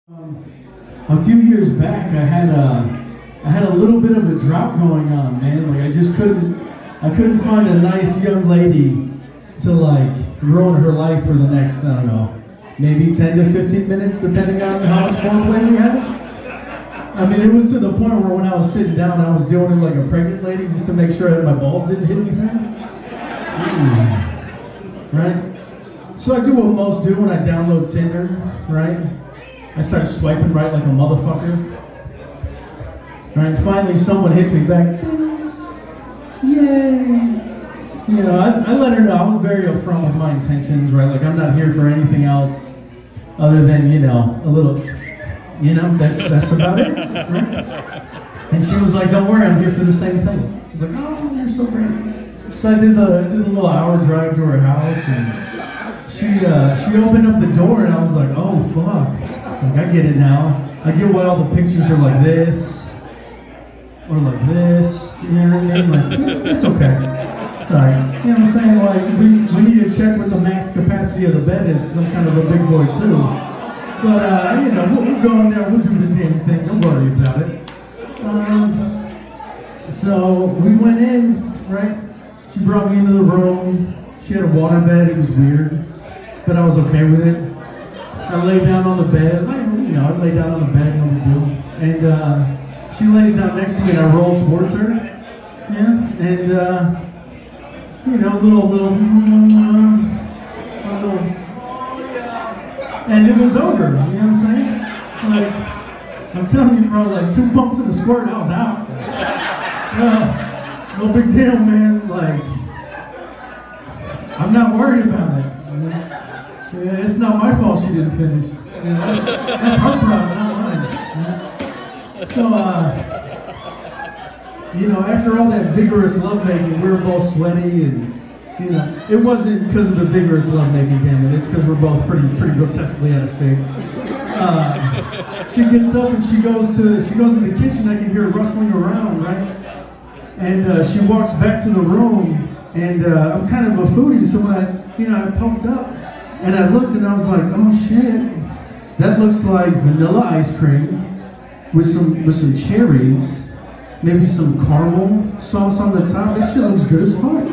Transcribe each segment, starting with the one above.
A few years back, I had a little bit of a drought going on, man. Like I couldn't find a nice young lady to like ruin her life for the next, I don't know, maybe 10 to 15 minutes, depending on how much foreplay we had. I mean, it was to the point where when I was sitting down, I was doing it like a pregnant lady just to make sure that my balls didn't hit anything. Right? So I do what most do when I download Tinder, right? I start swiping right like a motherfucker. Right? Finally, someone hits me back. Yay! You know, I let her know. I was very upfront with my intentions, right? Like, I'm not here for anything else other than, you know, a little, you know, that's about it, right? And she was like, don't worry, I'm here for the same thing. She's like, oh, you're so great. So I did the little hour drive to her house, and she opened up the door, and I was like, oh, fuck. Like, I get it now. I get why all the pictures are like this, or like this, you know what I mean? Like, it's okay. It's alright. You know what I'm saying? Like, we need to check what the max capacity of the bed is, because I'm kind of a big boy too. But, you know, we'll go in there, we'll do the damn thing, don't worry about it. So, we went in, right? She brought me into the room. She had a waterbed, it was weird, but I was okay with it. I lay down on the bed, I lay down on the bed, no big deal. And she lays down next to me and I roll towards her. Yeah, and you know, little, and it was over, you know what I'm saying? Like, I'm telling you, bro, like 2 bumps in the squirt, I was out. No big deal, man, like, I'm not worried about it. Yeah, it's not my fault she didn't finish. That's her problem, not mine. So, you know, after all that vigorous lovemaking, we were both sweaty, and you know, it wasn't because of the vigorous lovemaking, damn it. It's because we're both pretty grotesquely out of shape. She gets up and she goes in the kitchen. I can hear her rustling around, right? And she walks back to the room, and I'm kind of a foodie, so when I poked up. And I looked and I was like, oh shit, that looks like vanilla ice cream with some cherries, maybe some caramel sauce on the top. That shit looks good as fuck.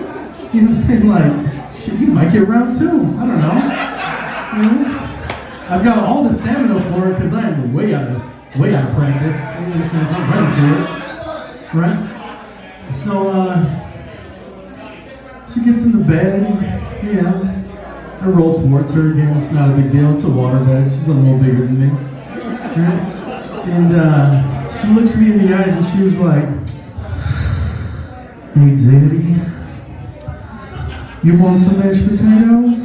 You know what I'm saying? Like, shit, you might get round two. I don't know. You know? I've got all the stamina for it because I am way out of practice. You know what I'm saying? So I'm ready for it. Right? So she gets in the bed, you know. I roll towards her again, it's not a big deal, it's a waterbed, she's a little bigger than me. Right? And she looks me in the eyes and she was like, hey Daddy, you want some mashed potatoes?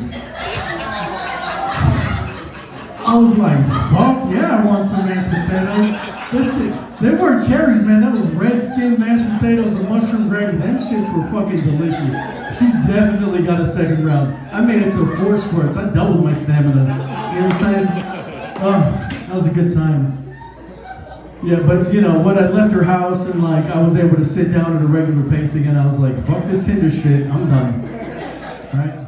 I was like, fuck yeah, I want some mashed potatoes. This shit, they weren't cherries, man, that was red skin mashed potatoes with mushroom gravy. Them shits were fucking delicious. She definitely got a second round. I made it to 4 squirts. I doubled my stamina. You know what I'm saying? Oh, that was a good time. Yeah, but you know, when I left her house and like I was able to sit down at a regular pace again, I was like, fuck this Tinder shit, I'm done. Right?